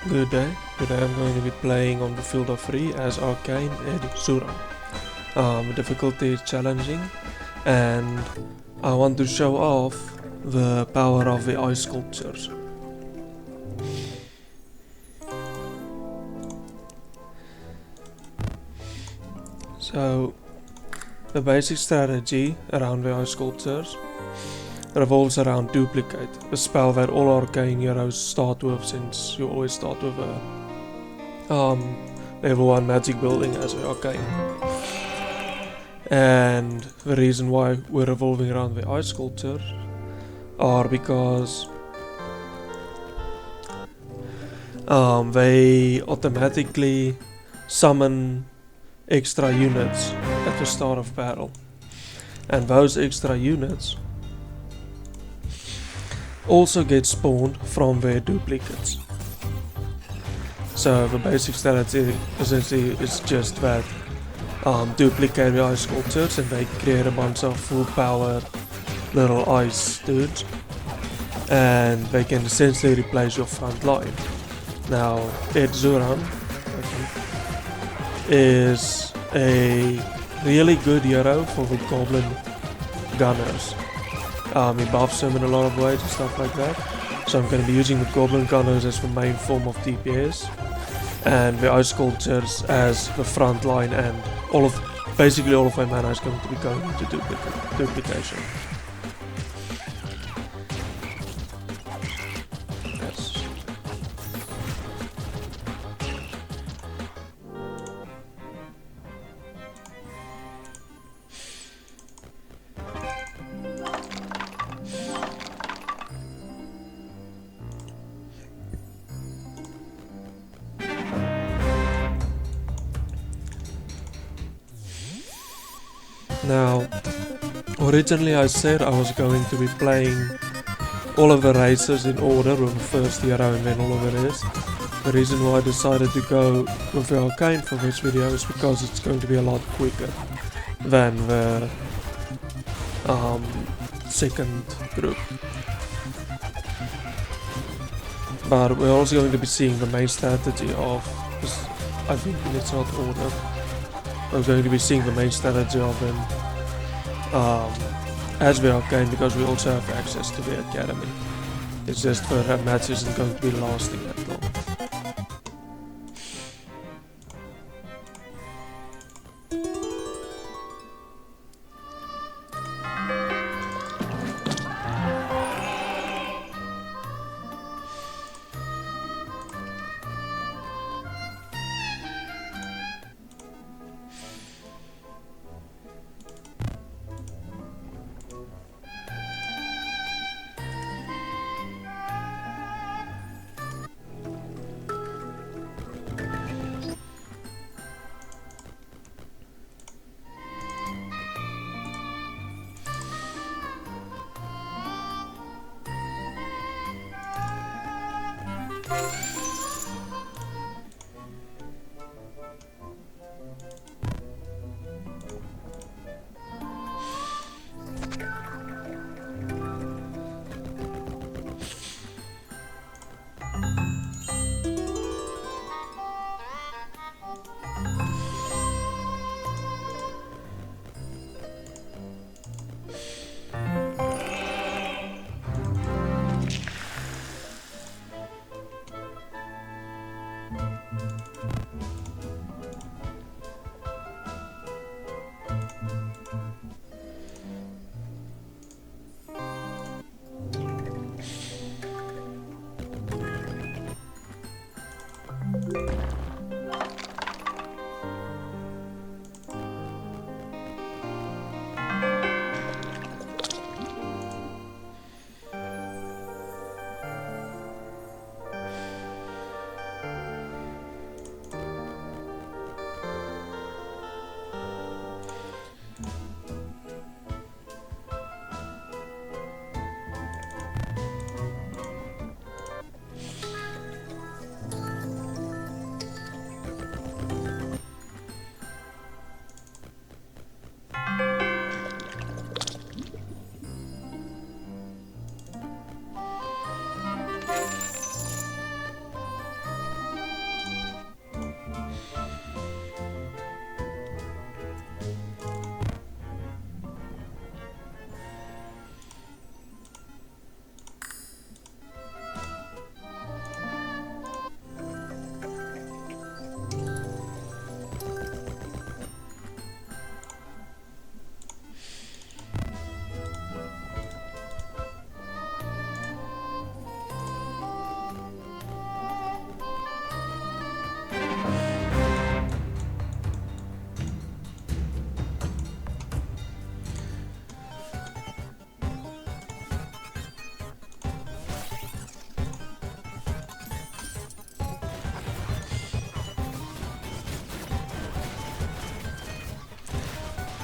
Good day. Today I'm going to be playing on the field of free as Arcane Edzuran. The difficulty is challenging and I want to show off the power of the ice sculptures. So the basic strategy around the ice sculptures revolves around duplicate, a spell that all arcane heroes start with, since you always start with a level 1 magic building as an arcane. And the reason why we're revolving around the ice sculptures are because they automatically summon extra units at the start of battle, and those extra units also get spawned from their duplicates. So the basic strategy essentially is just that duplicate the ice sculptures and they create a bunch of full power little ice dudes, and they can essentially replace your front line. Now Edzuran is a really good hero for the goblin gunners. He buffs them in a lot of ways and stuff like that. So I'm going to be using the goblin gunners as the main form of DPS, and the ice sculptures as the front line, and basically all of my mana is going to be going into duplication. Yes. Now, originally I said I was going to be playing all of the races in order with the first hero and then all of the rest. The reason why I decided to go with the Arcane for this video is because it's going to be a lot quicker than the second group. But we're also going to be seeing the main strategy of, I think it's not order. We're going to be seeing the main strategy of them as the Arcane, because we also have access to the academy. It's just that match isn't going to be lasting that long.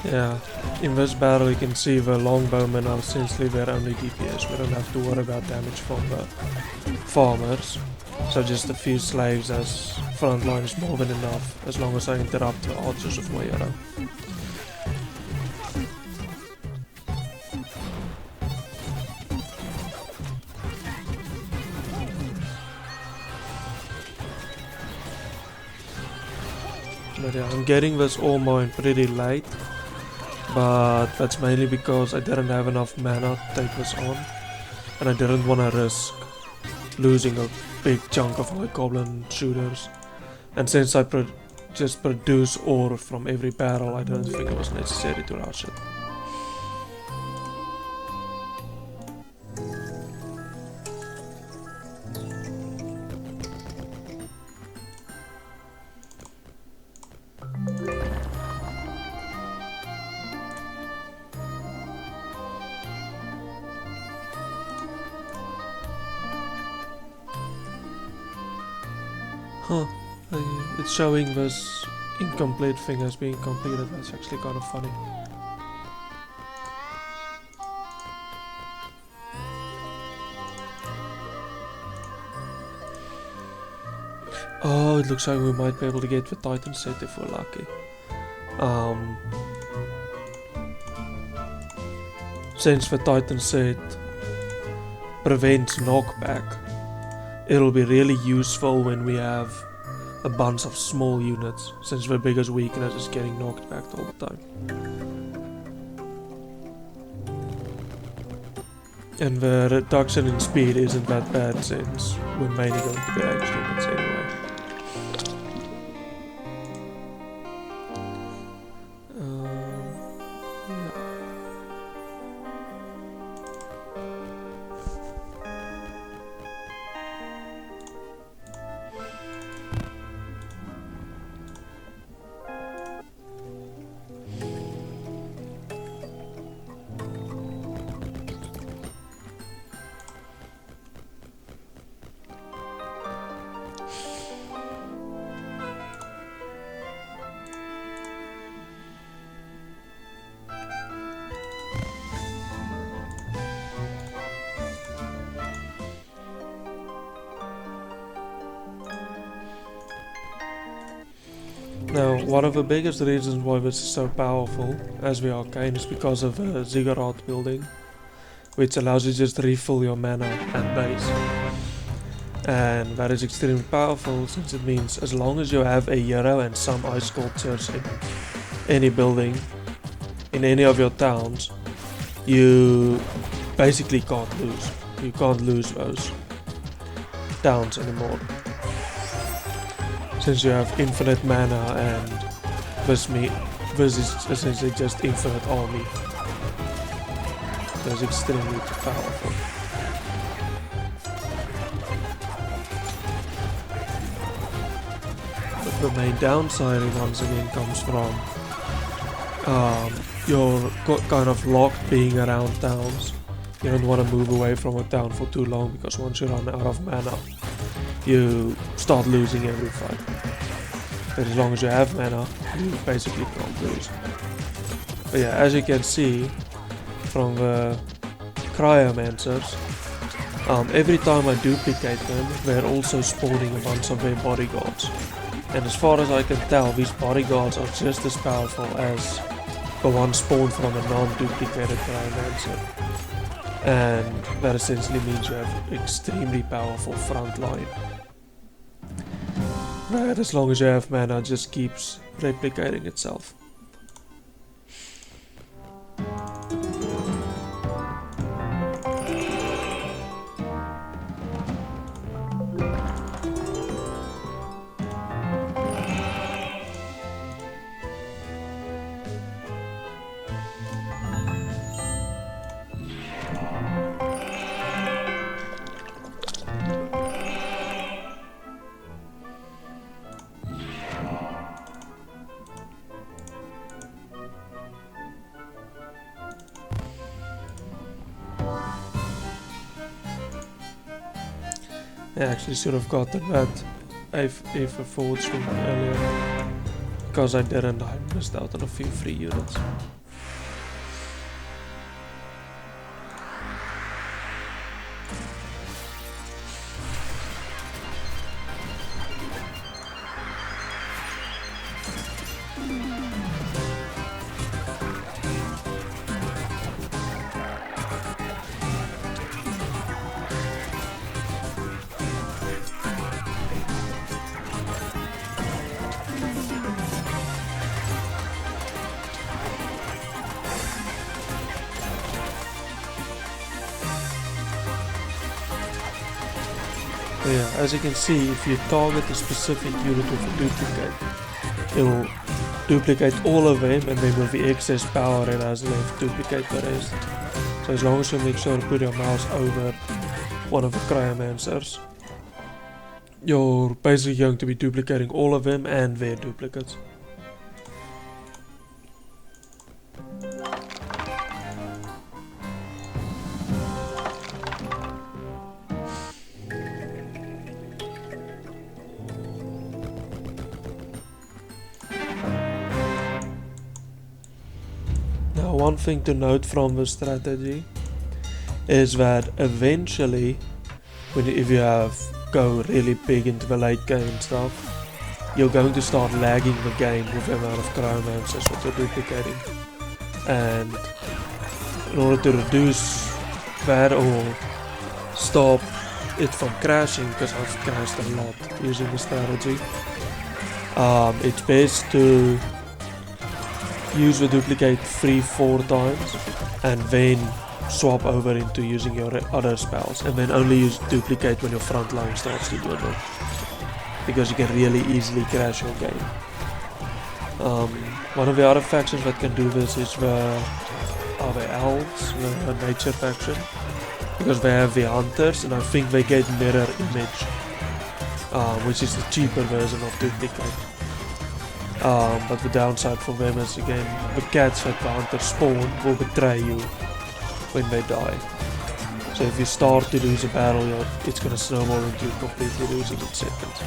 Yeah, in this battle you can see the longbowmen are essentially their only DPS. We don't have to worry about damage from the farmers. So just a few slaves as frontline is more than enough, as long as I interrupt the archers of my hero. But yeah, I'm getting this ore mine pretty late, but that's mainly because I didn't have enough mana to take this on, and I didn't want to risk losing a big chunk of my goblin shooters. And since I just produce ore from every barrel, I didn't think it was necessary to rush it. Huh, it's showing this incomplete thing as being completed. That's actually kind of funny. Oh, it looks like we might be able to get the Titan set if we're lucky. Since the Titan set prevents knockback, it'll be really useful when we have a bunch of small units, since their biggest weakness is getting knocked back all the time. And the reduction in speed isn't that bad, since we're mainly going to be ranged units anyway. Now, one of the biggest reasons why this is so powerful, as we Arcane, is because of the ziggurat building, which allows you to just refill your mana and base. And that is extremely powerful, since it means as long as you have a hero and some ice sculptors in any building, in any of your towns, you basically can't lose. You can't lose those towns anymore. Since you have infinite mana, and this is essentially just infinite army. So it's extremely powerful. But the main downside once again comes from you're kind of locked being around towns. You don't want to move away from a town for too long, because once you run out of mana, you start losing every fight. But as long as you have mana, you basically can't lose. But yeah, as you can see from the cryomancers, every time I duplicate them, they're also spawning a bunch of their bodyguards. And as far as I can tell, these bodyguards are just as powerful as the one spawned from a non-duplicated cryomancer. And that essentially means you have extremely powerful front line. That, as long as you have mana, just keeps replicating itself. I actually should have gotten that if a forward swing earlier. because I didn't, I missed out on a few free units. Yeah, as you can see, if you target a specific unit with a duplicate, it will duplicate all of them, and then with the excess power it has left, duplicate the rest. So as long as you make sure to put your mouse over one of the cryomancers, you're basically going to be duplicating all of them and their duplicates. Now, one thing to note from the strategy is that eventually, if you go really big into the late game stuff, you're going to start lagging the game with the amount of cryomancers that you're duplicating. And in order to reduce that or stop it from crashing, because I've crashed a lot using the strategy, it's best to use the duplicate 3-4 times and then swap over into using your other spells, and then only use duplicate when your front line starts to dwindle, because you can really easily crash your game. One of the other factions that can do this is the elves, the nature faction, because they have the hunters, and I think they get mirror image, which is the cheaper version of duplicate. But the downside for them is, again, the cats that the hunters spawn will betray you when they die. So if you start to lose a battle, it's going to snowball into you completely losing in seconds.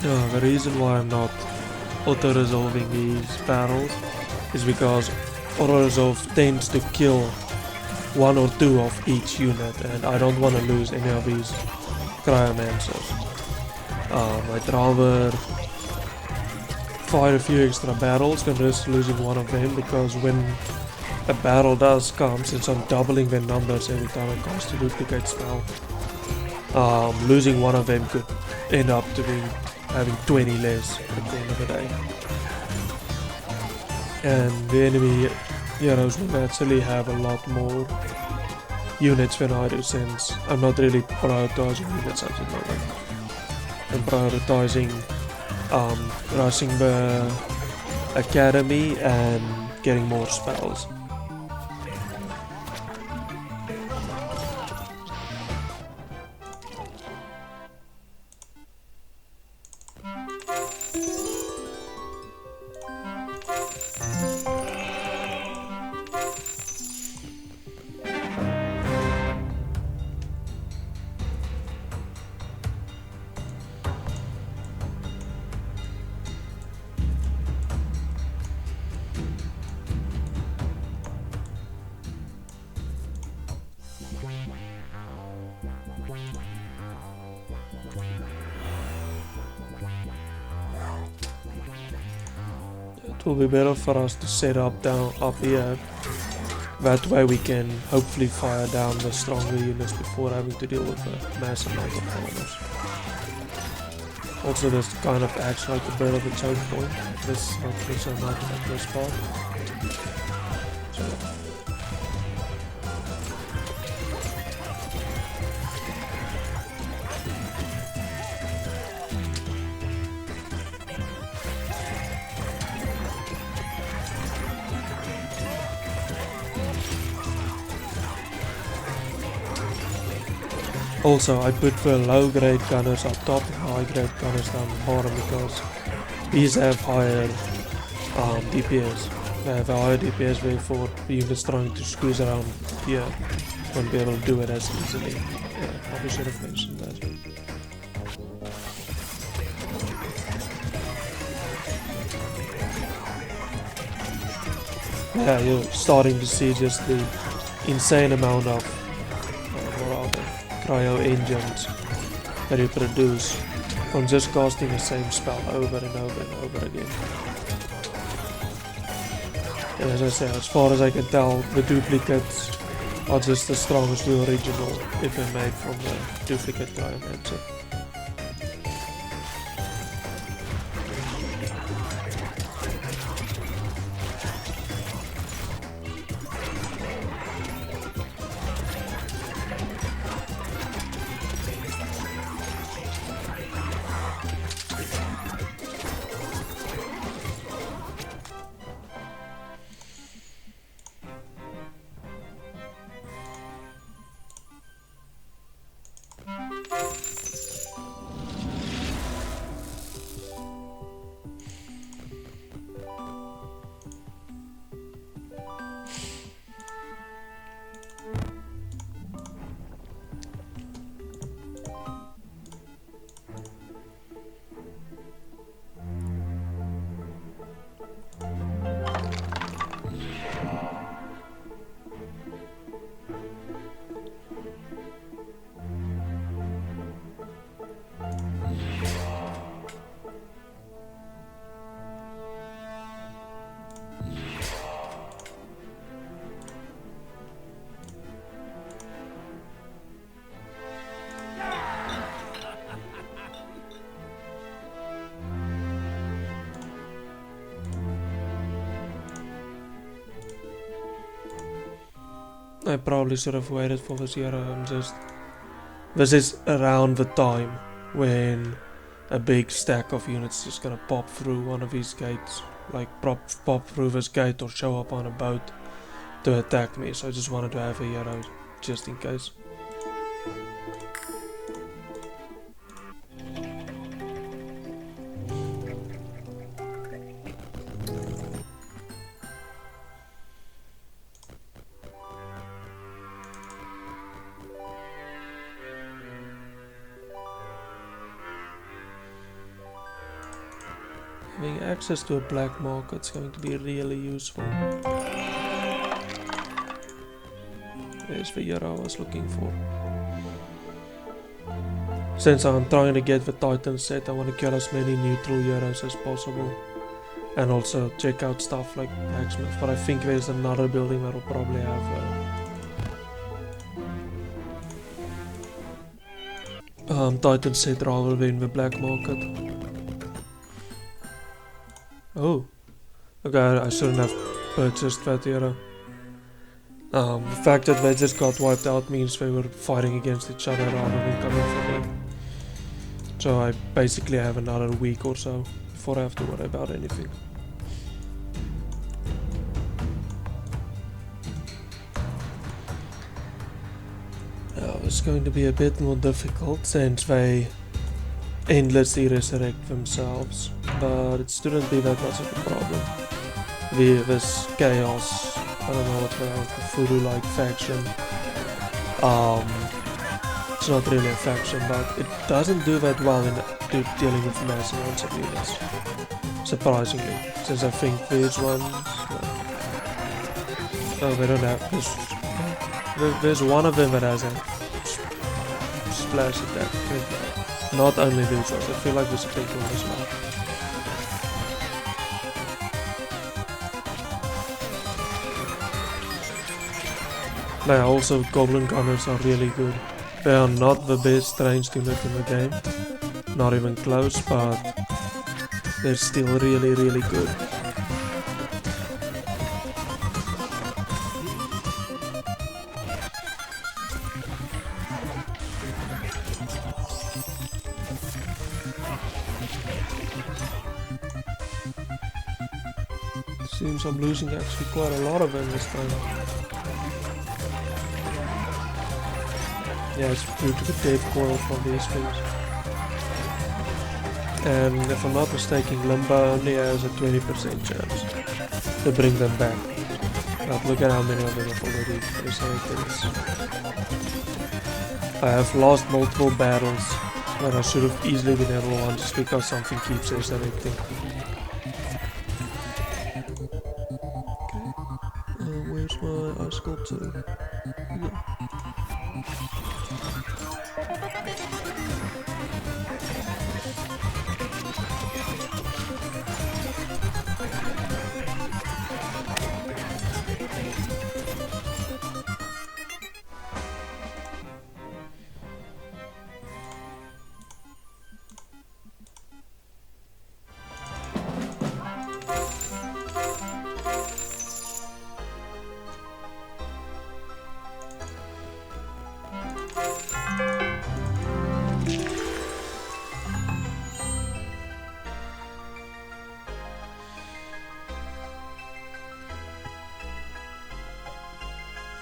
The reason why I'm not auto-resolving these battles is because auto-resolve tends to kill one or two of each unit, and I don't want to lose any of these cryomancers. I'd rather fight a few extra battles than risk losing one of them, because when a battle does come, since I'm doubling their numbers every time I cast a duplicate spell, losing one of them could end up to be having 20 less at the end of the day. And the enemy heroes will naturally have a lot more units than I do, since I'm not really prioritizing units at the moment. I'm prioritizing rushing the academy and getting more spells. It will be better for us to set up here. That way we can hopefully fire down the stronger units before having to deal with a massive amount of foreigners. Also, this kind of acts like a bit of a choke point. This not so much at this part. Also, I put the low grade gunners up top and high grade gunners down the bottom, because these have higher DPS. They have a higher DPS, therefore the units trying to squeeze around here won't be able to do it as easily. Yeah, probably should have mentioned that. Yeah, you're starting to see just the insane amount of cryo engines that you produce from just casting the same spell over and over and over again. And as I say, as far as I can tell, the duplicates are just as strong as the original if they're made from the duplicate cryomancer. I probably should have waited for this hero. This is around the time when a big stack of units is gonna pop through one of these gates. Like pop through this gate or show up on a boat to attack me. So I just wanted to have a hero just in case. access to a black market's going to be really useful. There's the hero I was looking for. Since I'm trying to get the Titan set, I want to kill as many neutral heroes as possible. And also check out stuff like Blacksmith, but I think there's another building that will probably have Titan set rather than the black market. Oh, okay, I shouldn't have purchased that hero. The fact that they just got wiped out means they were fighting against each other rather than coming for me. So I basically have another week or so before I have to worry about anything. It's going to be a bit more difficult since they endlessly resurrect themselves, but it shouldn't be that much of a problem. This chaos, I don't know what they are, the voodoo-like faction. It's not really a faction, but it doesn't do that well in dealing with massive amounts of units. Surprisingly, since I think these ones... Oh, they don't have... There's one of them that has a splash attack. Not only these ones, I feel like there's a big one as well. Now also goblin gunners are really good. They are not the best ranged unit in the game, not even close, but they're still really good. Seems I'm losing actually quite a lot of them this time. Yeah, it's due to the death coil from these things. And if I'm not mistaken, Limbo only has a 20% chance to bring them back. But look at how many of them have already resurrected. I have lost multiple battles where I should have easily been able to win just because something keeps resurrecting. Where's my ice sculptor? Yeah.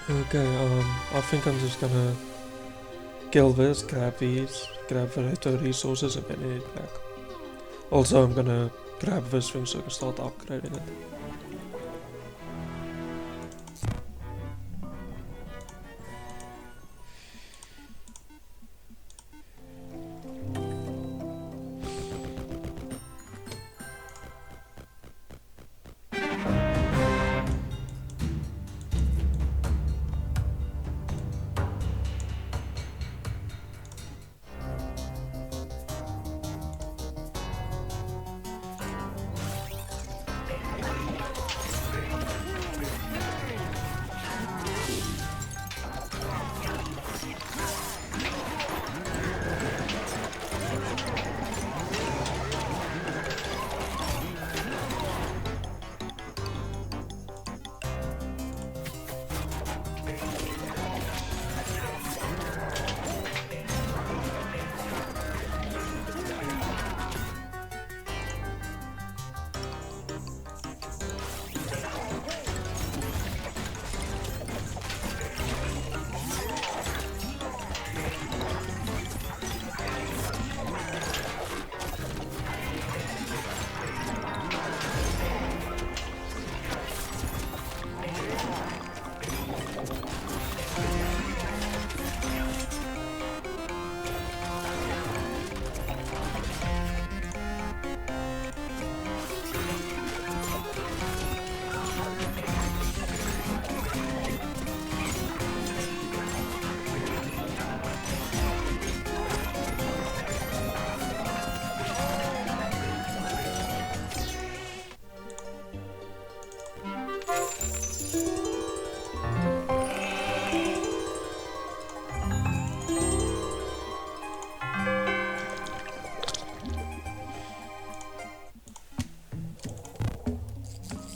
Okay, I think I'm just gonna kill this, grab these, grab the retro resources and then head back. Also, I'm gonna grab this thing so I can start upgrading it.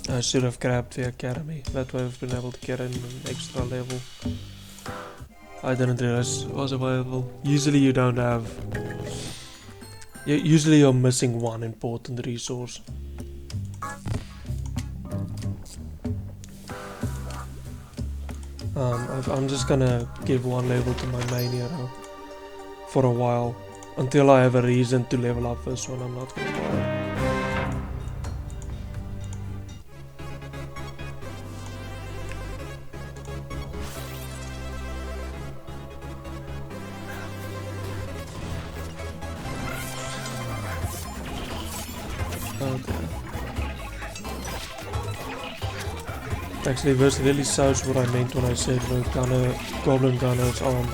I should have grabbed the academy, that way I've been able to get in an extra level. I didn't realize it was available. Usually you don't have... Usually you're missing one important resource. I'm just gonna give one level to my main hero for a while. Until I have a reason to level up this one, I'm not gonna buy it. Actually, this really shows what I meant when I said the goblin gunners aren't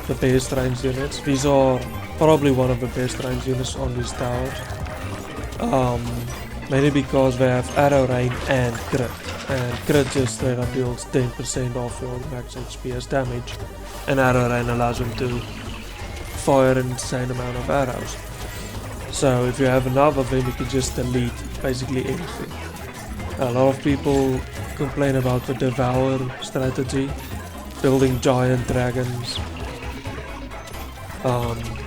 the best range units. These are probably one of the best range units on these towers. Mainly because they have arrow rain and crit. And crit just straight up deals 10% off your max HP as damage. And arrow rain allows them to fire an insane amount of arrows. So if you have enough of them, you can just delete basically anything. A lot of people complain about the devour strategy, building giant dragons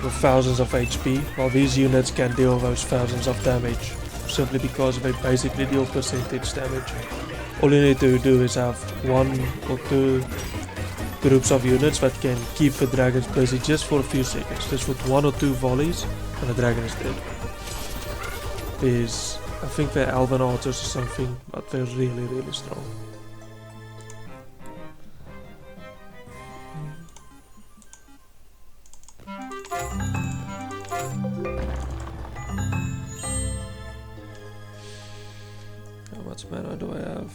with thousands of HP, while these units can deal those thousands of damage simply because they basically deal percentage damage. All you need to do is have one or two groups of units that can keep the dragons busy just for a few seconds, just with one or two volleys and the dragon is dead. I think they're elven archers or something, but they're really strong. How much mana do I have?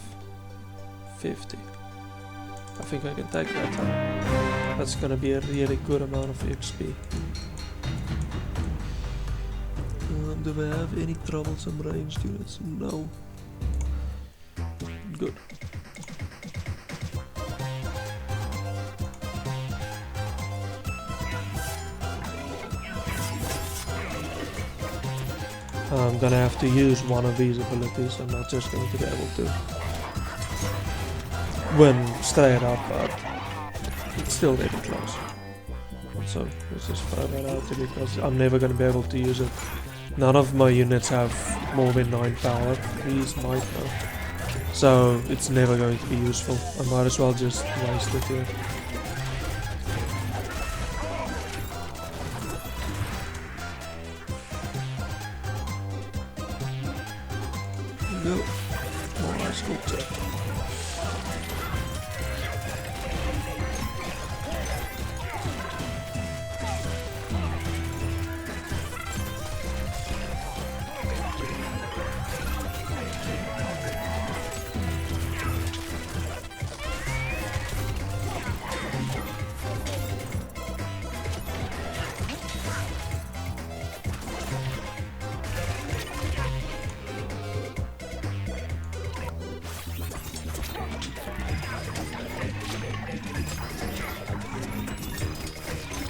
50. I think I can take that. That's gonna be a really good amount of XP. Do we have any troublesome ranged units? No. Good. I'm gonna have to use one of these abilities. I'm not just going to be able to win straight up, but it's still really close. So let's just throw that out because I'm never gonna be able to use it. None of my units have more than 9 power, these might though. So it's never going to be useful. I might as well just waste it here. No, more sculptor.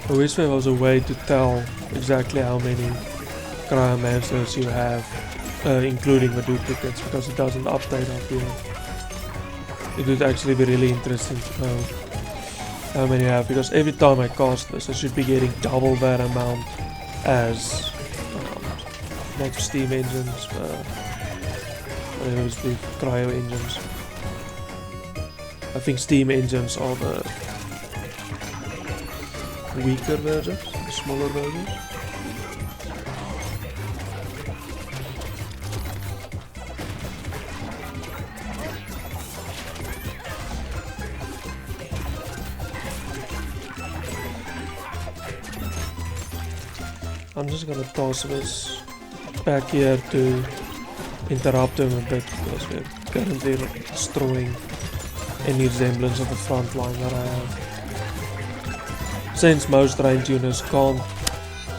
I wish there was a way to tell exactly how many cryomancers you have, including the duplicates, because it doesn't update up here. It would actually be really interesting to know how many you have, because every time I cast this, I should be getting double that amount as not steam engines, whatever the cryo engines. I think steam engines are the weaker versions, the smaller versions. I'm just gonna toss this back here to interrupt them a bit because we're currently destroying any resemblance of the front line that I have. Since most ranged units can't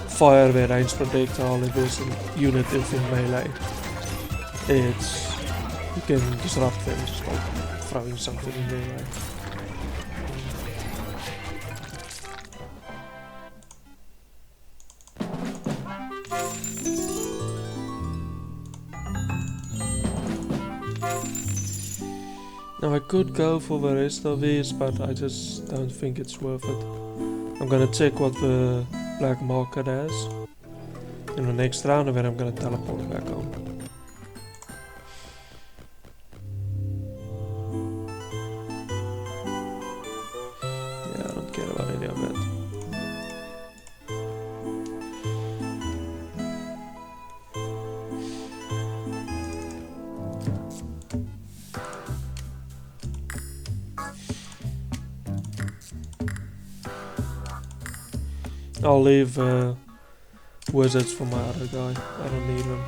fire their ranged projectile if there's a unit in melee, you can disrupt them just like throwing something in there, right? Now I could go for the rest of these, but I just don't think it's worth it. I'm gonna check what the black market has in the next round, and then I'm gonna teleport back home. Yeah, I don't care about any of that. I'll leave wizards for my other guy. I don't need them.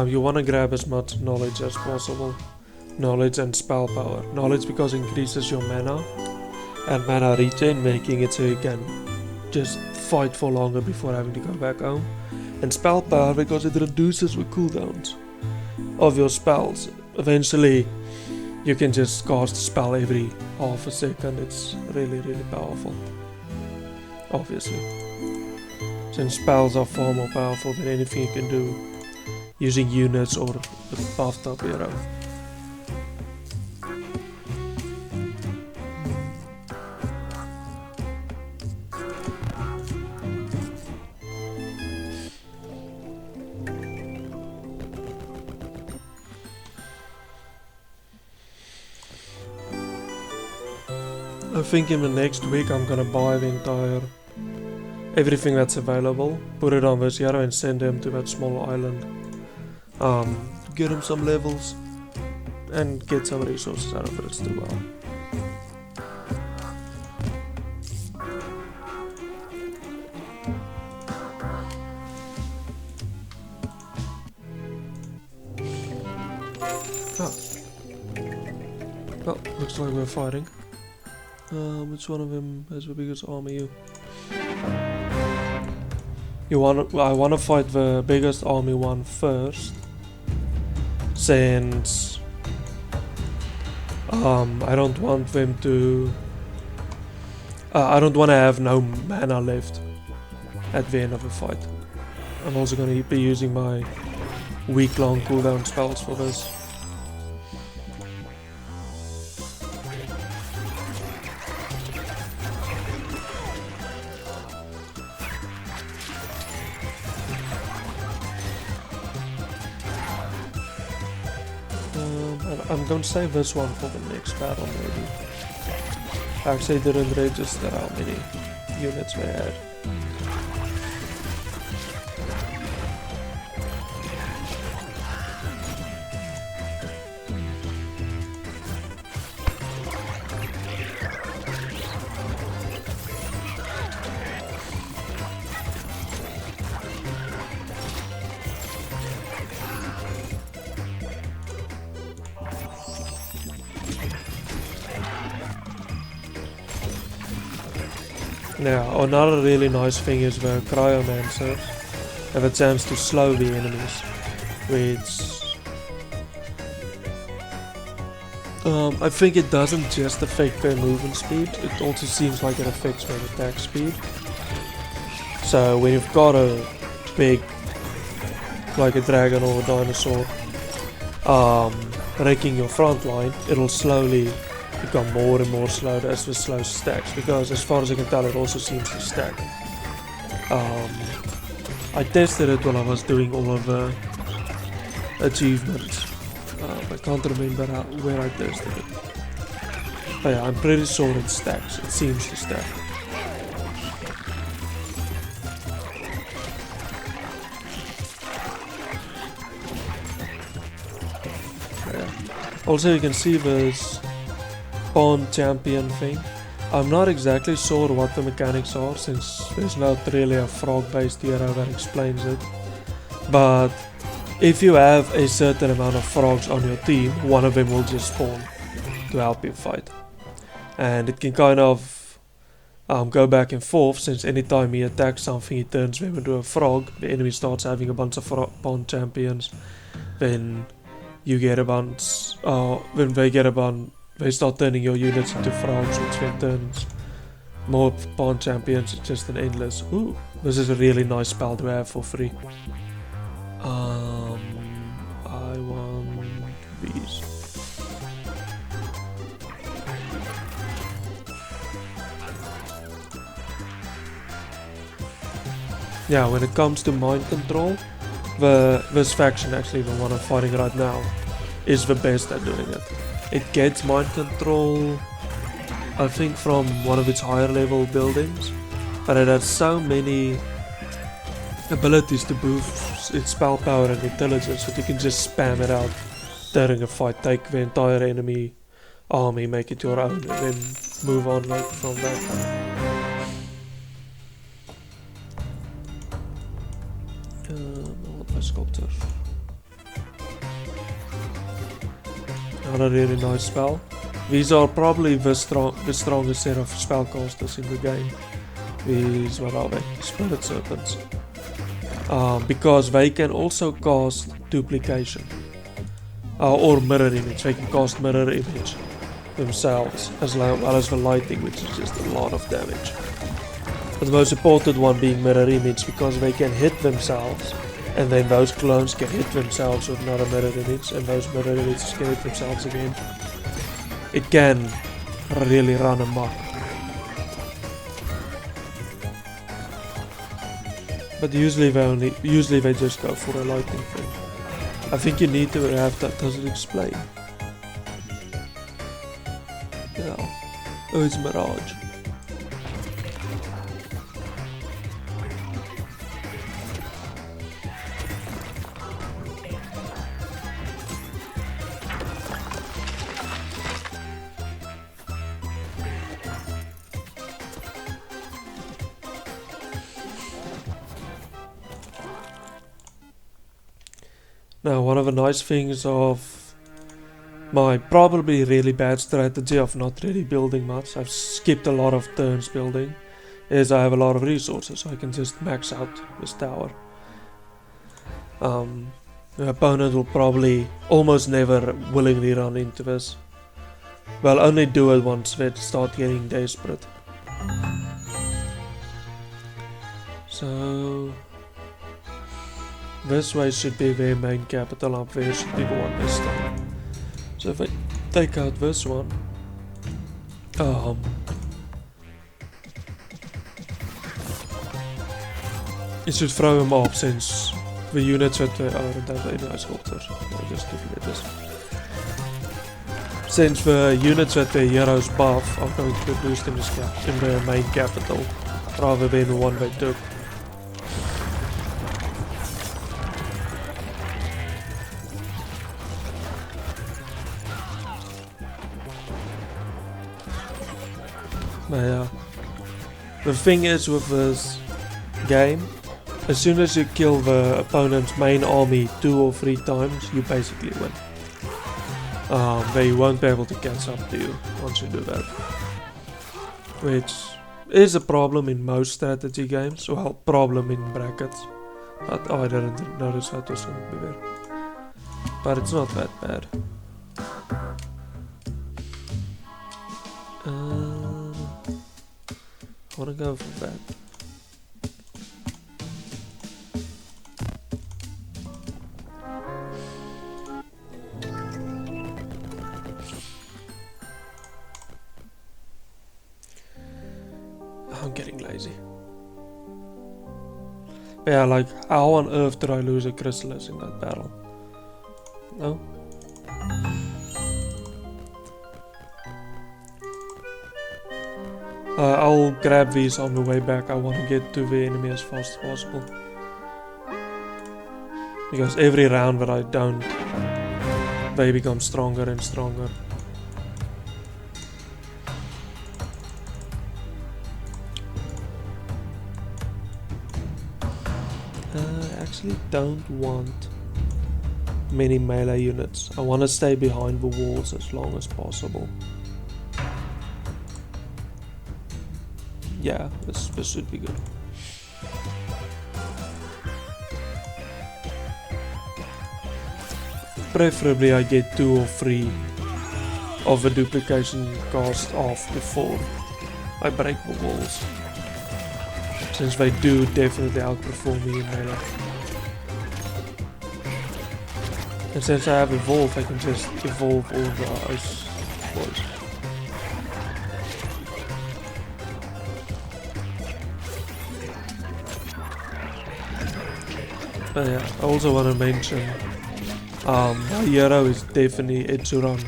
You want to grab as much knowledge as possible. Knowledge and spell power. Knowledge because it increases your mana and mana regen, making it so you can just fight for longer before having to go back home. And spell power because it reduces the cooldowns of your spells. Eventually you can just cast a spell every half a second. It's really powerful. Obviously. Since spells are far more powerful than anything you can do using units or the buffed up hero. I think in the next week I'm gonna buy the entire everything that's available, put it on this hero and send him to that small island. Get him some levels and get some resources out of it as well. Well, looks like we're fighting. Which one of them has the biggest army? I want to fight the biggest army one first, since I don't want them to. I don't want to have no mana left at the end of the fight. I'm also going to be using my week-long cooldown spells for this. I'm going to save this one for the next battle, maybe. I actually didn't register how many units we had. Now, another really nice thing is the cryomancers have a chance to slow the enemies, which I think it doesn't just affect their movement speed, it also seems like it affects their attack speed. So when you've got a big, like a dragon or a dinosaur, wrecking your front line, it'll slowly become more and more slowed as the slow stacks, because as far as I can tell it also seems to stack. I tested it while I was doing all of the achievements. I can't remember where I tested it. But yeah, I'm pretty sure it stacks, it seems to stack. Yeah. Also you can see this Pawn champion thing. I'm not exactly sure what the mechanics are, since there's not really a frog-based hero that explains it. But if you have a certain amount of frogs on your team, one of them will just spawn to help you fight. And it can kind of go back and forth, since anytime he attacks something he turns them into a frog. The enemy starts having a bunch of pawn champions. Then you get a bunch, when they get a bunch, they start turning your units into frogs, which then turns more pawn champions. It's just an endless. Ooh, this is a really nice spell to have for free. I want these. Yeah, when it comes to mind control, this faction, actually the one I'm fighting right now, is the best at doing it. It gets mind control, I think, from one of its higher level buildings, but it has so many abilities to boost its spell power and intelligence that you can just spam it out during a fight, take the entire enemy army, make it your own, and then move on like from that. Sculptors. Another really nice spell. These are probably the strongest set of spellcasters in the game. These, what are they? Spirit serpents. Because they can also cast duplication. Or mirror image. They can cast mirror image themselves, as well as the lighting, which is just a lot of damage. But the most important one being mirror image, because they can hit themselves, and then those clones can hit themselves with another mirror image, and those mirror images can hit themselves again. It can really run amok. But usually they just go for a lighting thing. I think you need to have that. Does it explain? Yeah. Oh, it's Mirage. Now, one of the nice things of my probably really bad strategy of not really building much, I've skipped a lot of turns building, is I have a lot of resources, so I can just max out this tower. The opponent will probably almost never willingly run into this. Well, only do it once they start getting desperate. So this way should be their main capital, up there should be the one this time. So if I take out this one, it should throw him off, since the units that I don't have any sculptors. I just duplicate this. Since the units that the heroes buff are going to be boosted in the main capital, rather than the one they took. But yeah, the thing is with this game, as soon as you kill the opponent's main army 2 or 3 times, you basically win. They won't be able to catch up to you once you do that. Which is a problem in most strategy games, well, problem in brackets. But I didn't notice that was going to be there. But it's not that bad. I wanna go for that. I'm getting lazy. Yeah, like, how on earth did I lose a chrysalis in that battle? No? I'll grab these on the way back. I want to get to the enemy as fast as possible. Because every round that I don't, they become stronger and stronger. actually don't want many melee units. I want to stay behind the walls as long as possible. Yeah, this should be good. Preferably I get 2 or 3 of the duplication cast off before I break the walls, since they do definitely outperform me in melee. And since I have evolved, I can just evolve all the ice boys. But yeah, I also want to mention my hero is definitely Edzuran.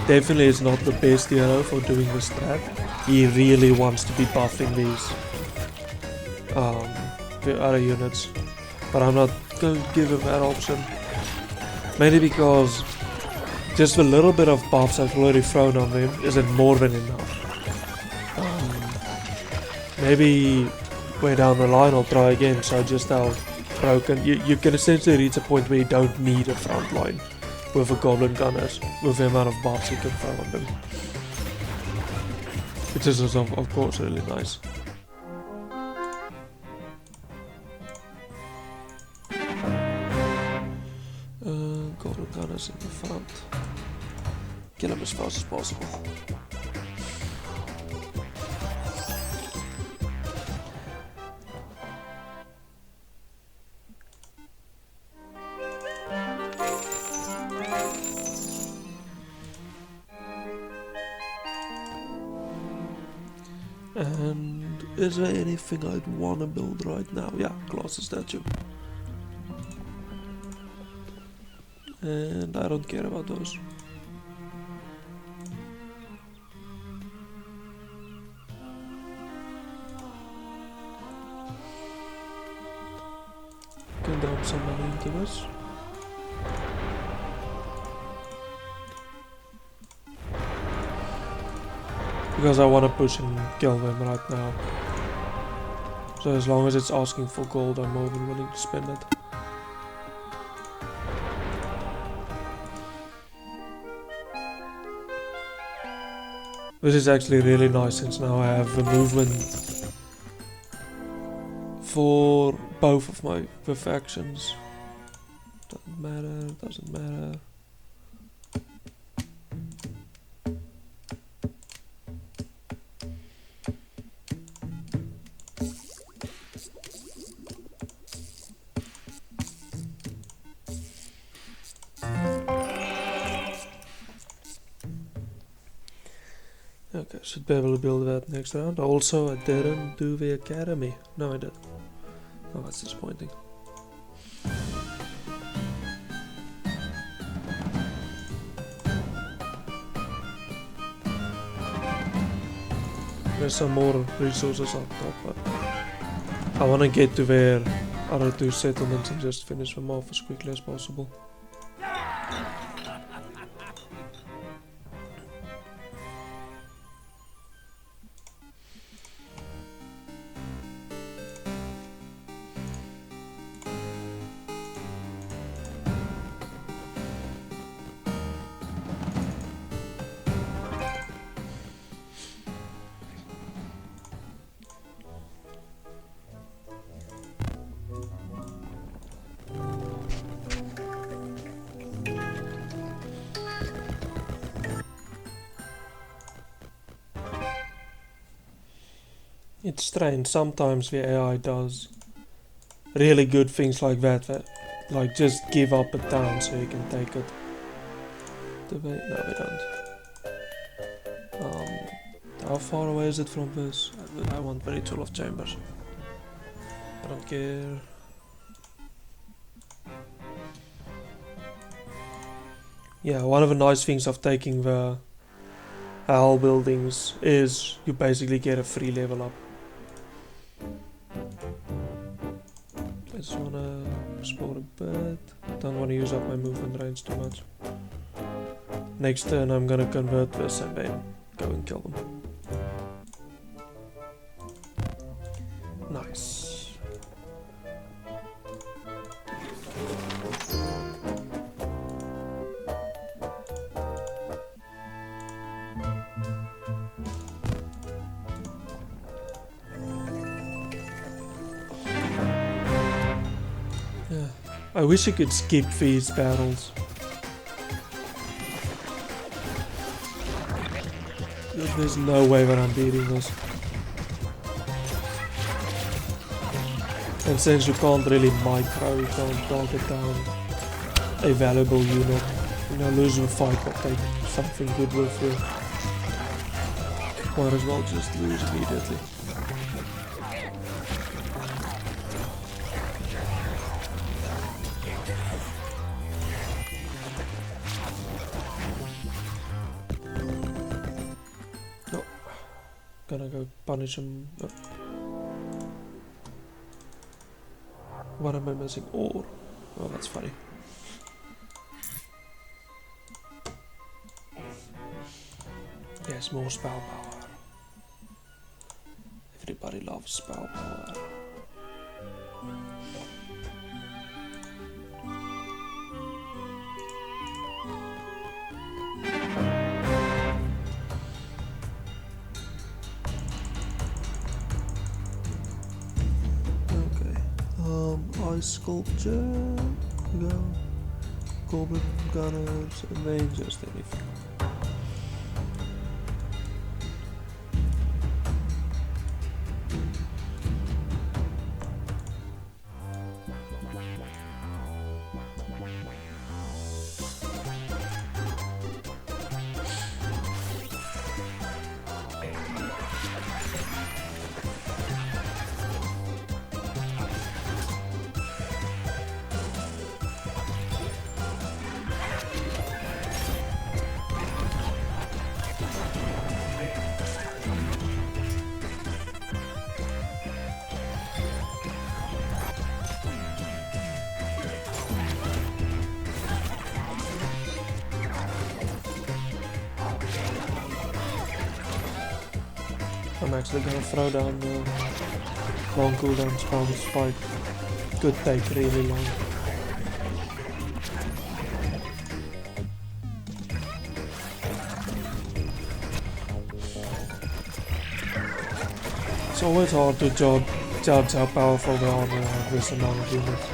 Definitely is not the best hero for doing the strat. He really wants to be buffing these the other units, but I'm not going to give him that option. Mainly because just a little bit of buffs I've already thrown on him isn't more than enough. Maybe way down the line I'll try again, so just how broken you can essentially reach a point where you don't need a front line with a goblin gunners with the amount of buffs you can throw on them, which is of course really nice. Goblin gunners in the front, kill them as fast as possible. And is there anything I'd want to build right now? Yeah, glass statue. And I don't care about those. Can dump some money into this. Because I want to push and kill them right now. So as long as it's asking for gold, I'm more than willing to spend it. This is actually really nice, since now I have the movement for both of my factions. Doesn't matter, doesn't matter. Okay, should be able to build that next round. Also, I didn't do the academy. No, I did. Oh, that's disappointing. There's some more resources on top, but I want to get to their other 2 settlements and just finish them off as quickly as possible. It's strange, sometimes the AI does really good things like that, like just give up a town so you can take it. Do they? No, they don't. How far away is it from this? I want the ritual of chambers. I don't care. Yeah, one of the nice things of taking the hell buildings is you basically get a free level up. I just wanna explore a bit. Don't wanna use up my movement range too much. Next turn I'm gonna convert this and then go and kill them. Nice. I wish I could skip these battles. There's no way that I'm beating this. And since you can't really micro, you can't target down a valuable unit. You know, lose a fight but take something good with you. Might as well just lose immediately. No. Gonna go punish him. No. What am I missing? Ore. Oh, that's funny. Yes, more spell power. Everybody loves spell power. Ice sculpture, go, goblin gunners, and then just anything. I'm actually gonna throw down the long cooldown spell. This fight could take really long. It's always hard to judge how powerful they are with this amount of units.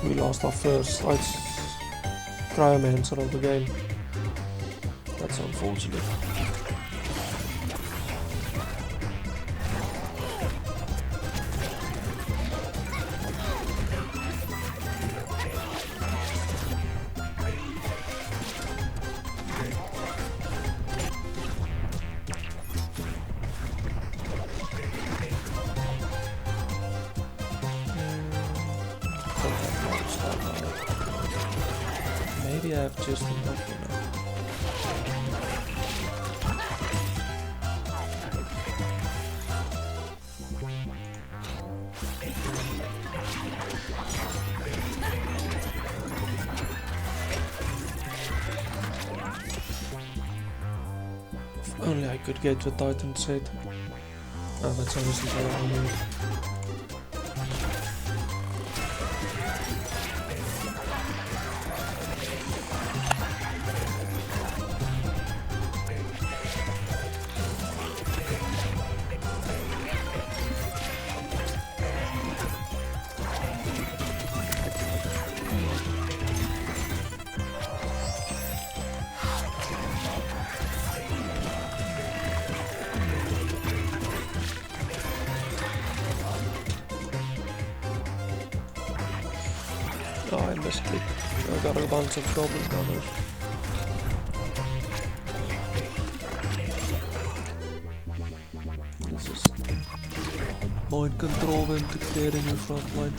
We lost our first cryomancer of the game. That's unfortunate. Maybe I have just enough for now. If only I could get the Titan set. Oh, that's honestly what I need. Oh, I misclicked. I got a bunch of goblin gunners. This is mind control when declaring your front line.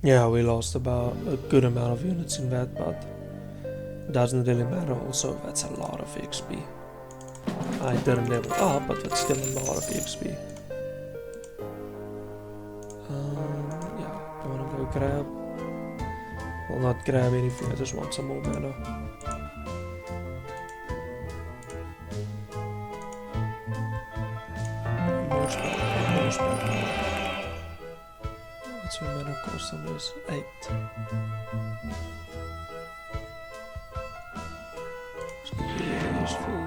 Yeah, we lost about a good amount of units in that, but doesn't really matter. Also, that's a lot of XP. I didn't level up, but that's still a lot of XP. Yeah, I wanna go grab. Well, not grab anything, I just want some more mana. More spell, more spell. What's your mana cost on this? 8. This could be really useful.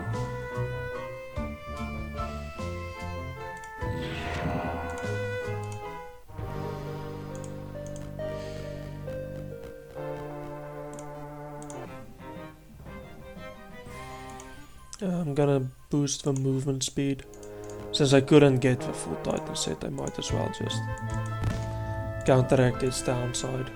I'm gonna boost the movement speed. Since I couldn't get the full Titan set, I might as well just counteract its downside.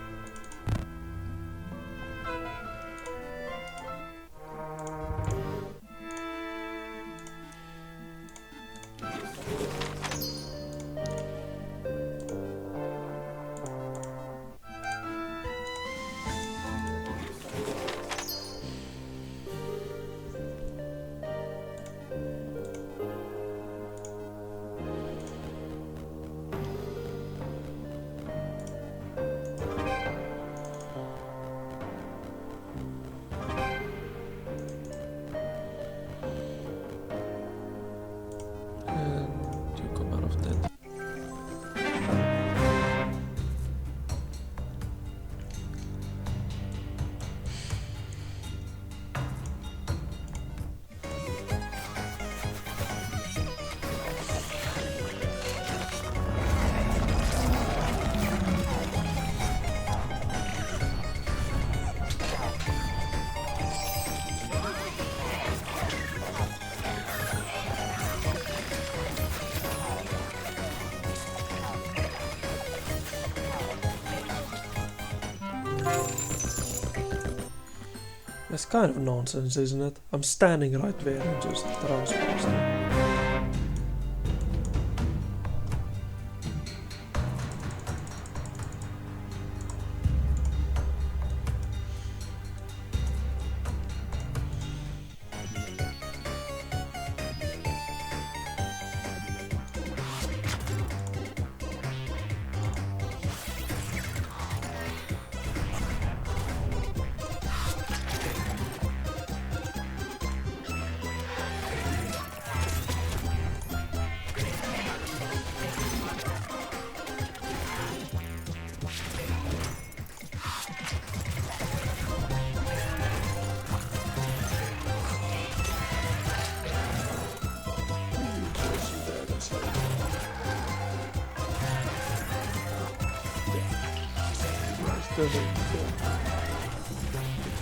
That's kind of nonsense, isn't it? I'm standing right there and just runs past him.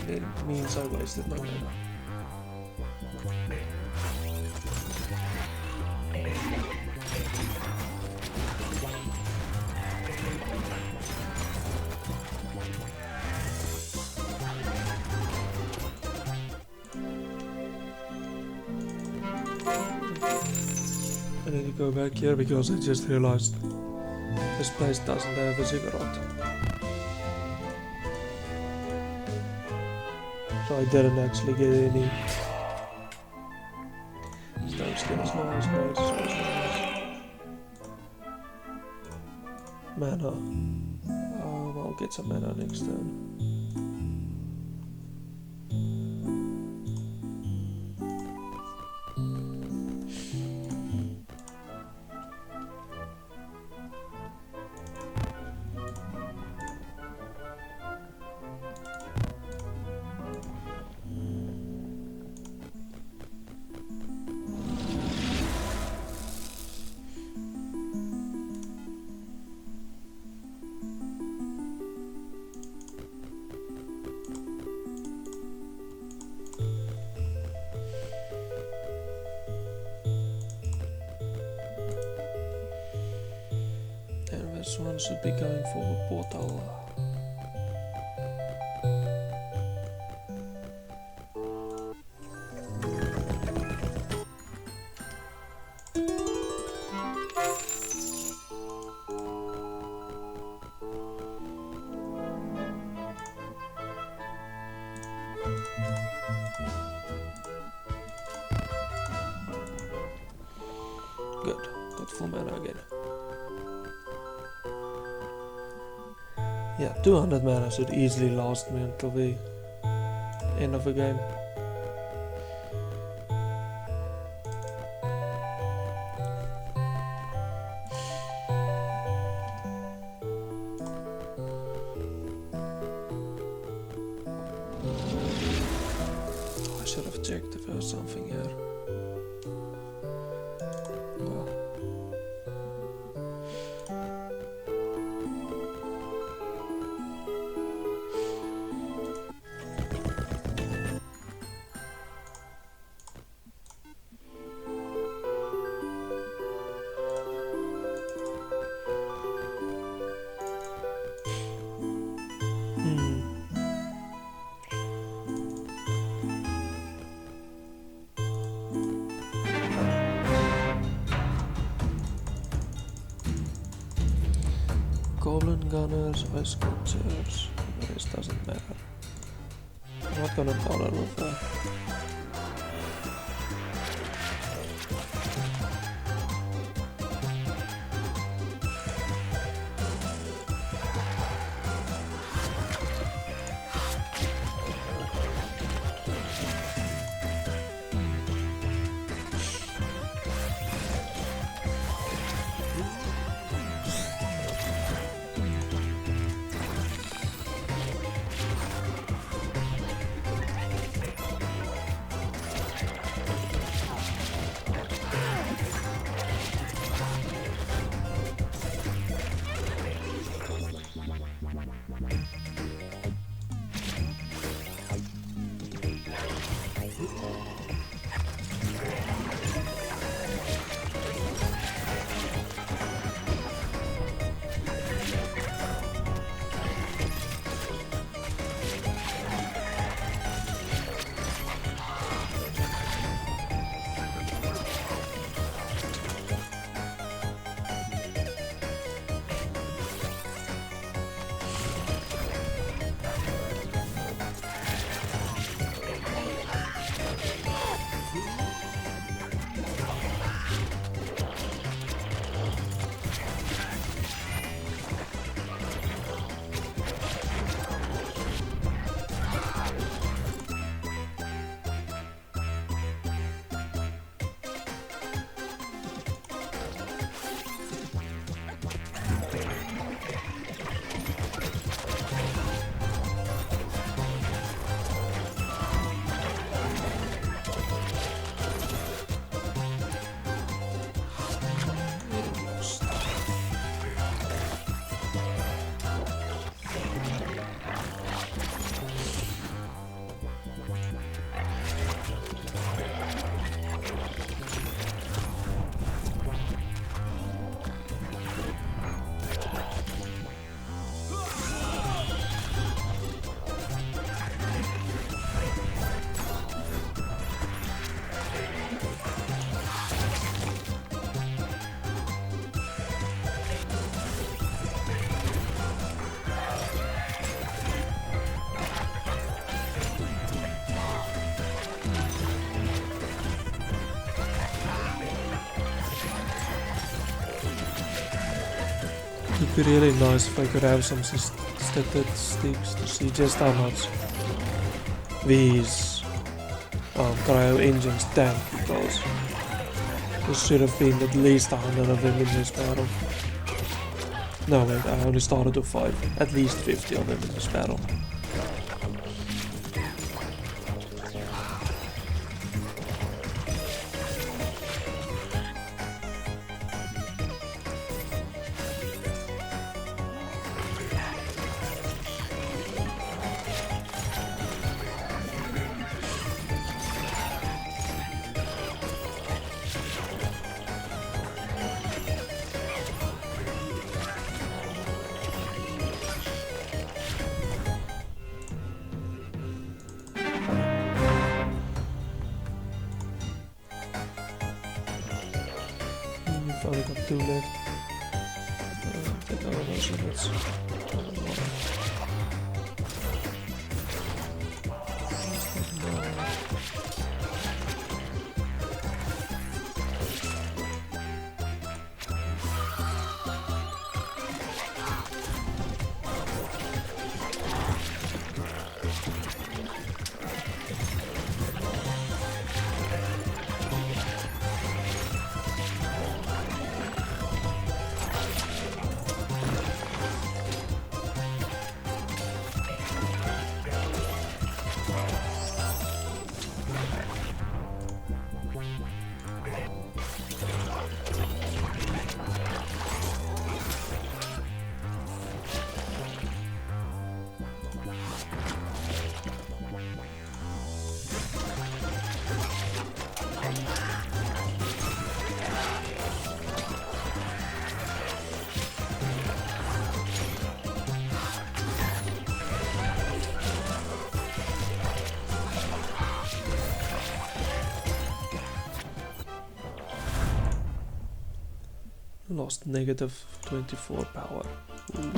It means I wasted my mana. I need to go back here because I just realized this place doesn't have a ziggurat. So I didn't actually get any. Stone skin is nice, nice, nice. Mana. I'll get some mana next turn. This one should be going for a portal. full mana again. Yeah, 200 mana should easily last me until the end of the game. I should have checked if there was something here. Well. Goblin gunners or sculptors, this doesn't matter. I'm not gonna bother with that. It would be really nice if I could have some statistics to see just how much these cryo engines tank, because there should have been at least 100 of them in this battle. No wait, I only started with 5. At least 50 of them in this battle. I've only got 2 left. Take all of those units. Lost negative 24 power. Ooh.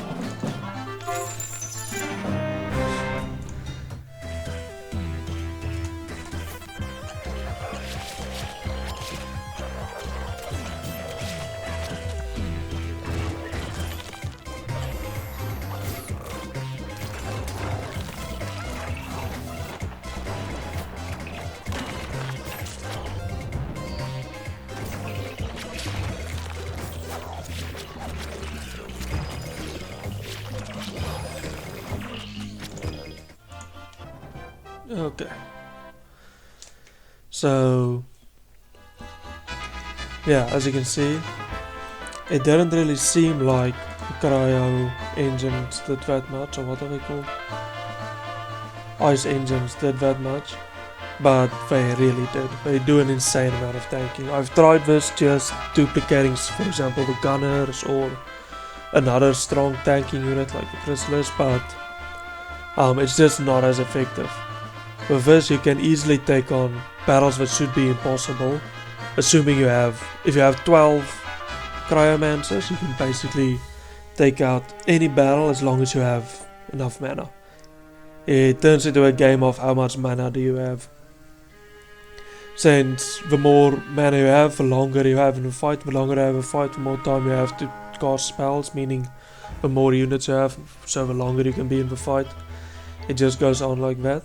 Okay. So, yeah, as you can see, it didn't really seem like the cryo engines did that much, or what are they called? Ice engines did that much, but they really did. They do an insane amount of tanking. I've tried this just duplicating, for example, the gunners or another strong tanking unit like the chrysalis, but it's just not as effective. With this you can easily take on battles that should be impossible, assuming if you have 12 cryomancers, you can basically take out any battle as long as you have enough mana. It turns into a game of how much mana do you have. Since the more mana you have, the longer you have in a fight, the longer you have a fight, the more time you have to cast spells, meaning the more units you have, so the longer you can be in the fight. It just goes on like that.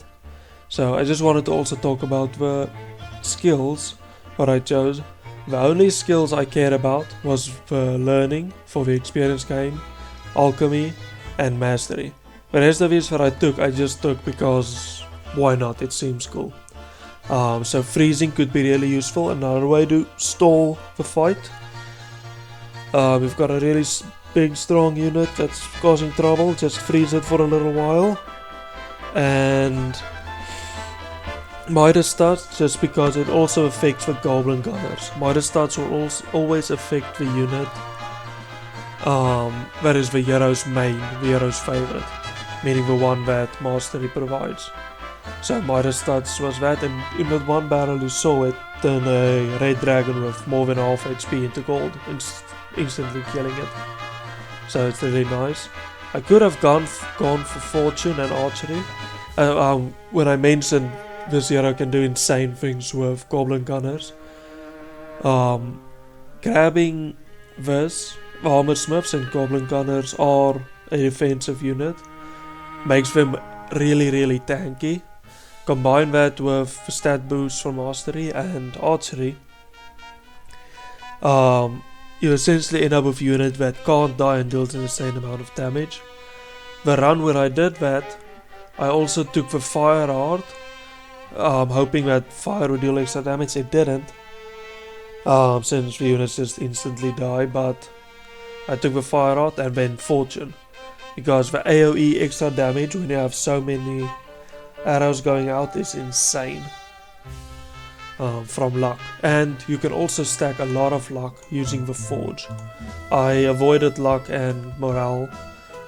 So I just wanted to also talk about the skills that I chose. The only skills I cared about was the learning for the experience gain, alchemy and mastery. The rest of these that I just took because why not, it seems cool. So freezing could be really useful, another way to stall the fight. We've got a really big strong unit that's causing trouble, just freeze it for a little while. And Midas stats, just because it also affects the goblin gunners. Midas stats will always affect the unit that is the hero's main, the hero's favorite, meaning the one that mastery provides. So Midas stats was that, and in that one battle you saw it turn a red dragon with more than half HP into gold, instantly killing it. So it's really nice. I could have gone for fortune and archery. When I mentioned this hero can do insane things with goblin gunners. Grabbing this, armor smiths and goblin gunners are a defensive unit, makes them really tanky. Combine that with the stat boost from mastery and archery, you essentially end up with a unit that can't die and deals an insane amount of damage. The run where I did that, I also took the fire art, hoping that fire would deal extra damage. It didn't, since the units just instantly die, but I took the fire art and then fortune, because the AoE extra damage when you have so many arrows going out is insane from luck. And you can also stack a lot of luck using the forge. I avoided luck and morale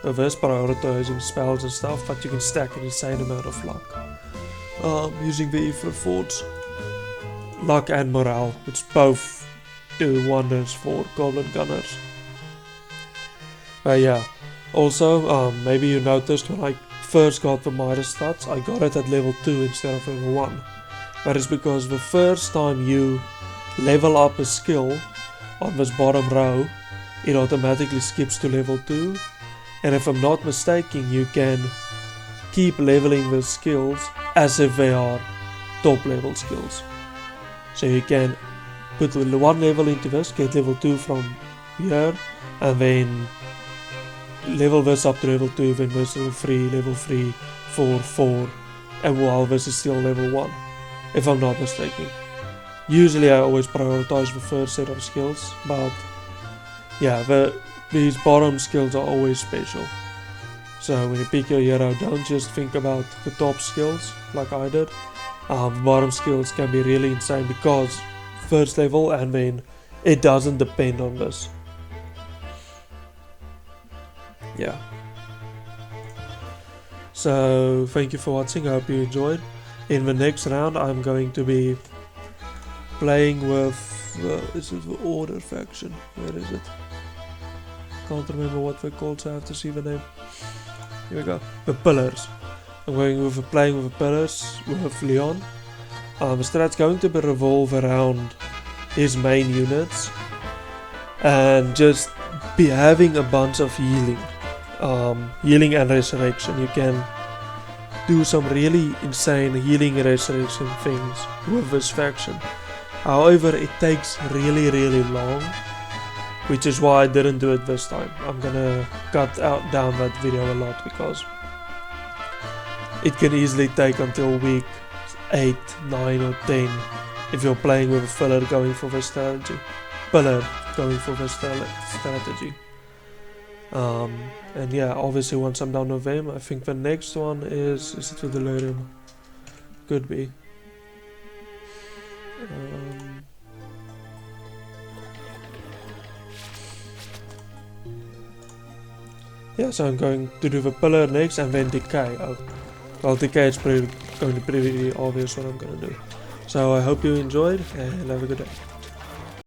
with this, prioritizing spells and stuff, but you can stack an insane amount of luck using the Ether Forge. Luck and morale, which both do wonders for goblin gunners. But yeah, also maybe you noticed when I first got the Midas stats, I got it at level 2 instead of level 1. That is because the first time you level up a skill on this bottom row, it automatically skips to level 2. And if I'm not mistaken, you can keep leveling the skills as if they are top level skills. So you can put one level into this, get level 2 from here, and then level this up to level 2, then this level 3, level 3, 4, 4, and while this is still level 1, if I'm not mistaken. Usually I always prioritize the first set of skills, but yeah, these bottom skills are always special. So when you pick your hero, don't just think about the top skills like I did. Bottom skills can be really insane because first level, and then it doesn't depend on this. Yeah. So thank you for watching, I hope you enjoyed. In the next round I'm going to be playing with is it the Order faction? Where is it? Can't remember what they're called, so I have to see the name. Here we go. The Pillars. I'm going with playing with the Pillars with Leon. The strat's going to be revolve around his main units and just be having a bunch of healing. Healing and resurrection. You can do some really insane healing and resurrection things with this faction. However, it takes really long, which is why I didn't do it this time. I'm gonna cut down that video a lot because it can easily take until week 8, 9 or 10 if you're playing with a filler going for this strategy. Pillar going for this strategy. And yeah, obviously once I'm done with them, I think the next one is it with the Delirium? Could be. Yeah, so I'm going to do the Pillar next and then Decay. Oh, well, Decay is going to be pretty obvious what I'm going to do. So I hope you enjoyed and have a good day.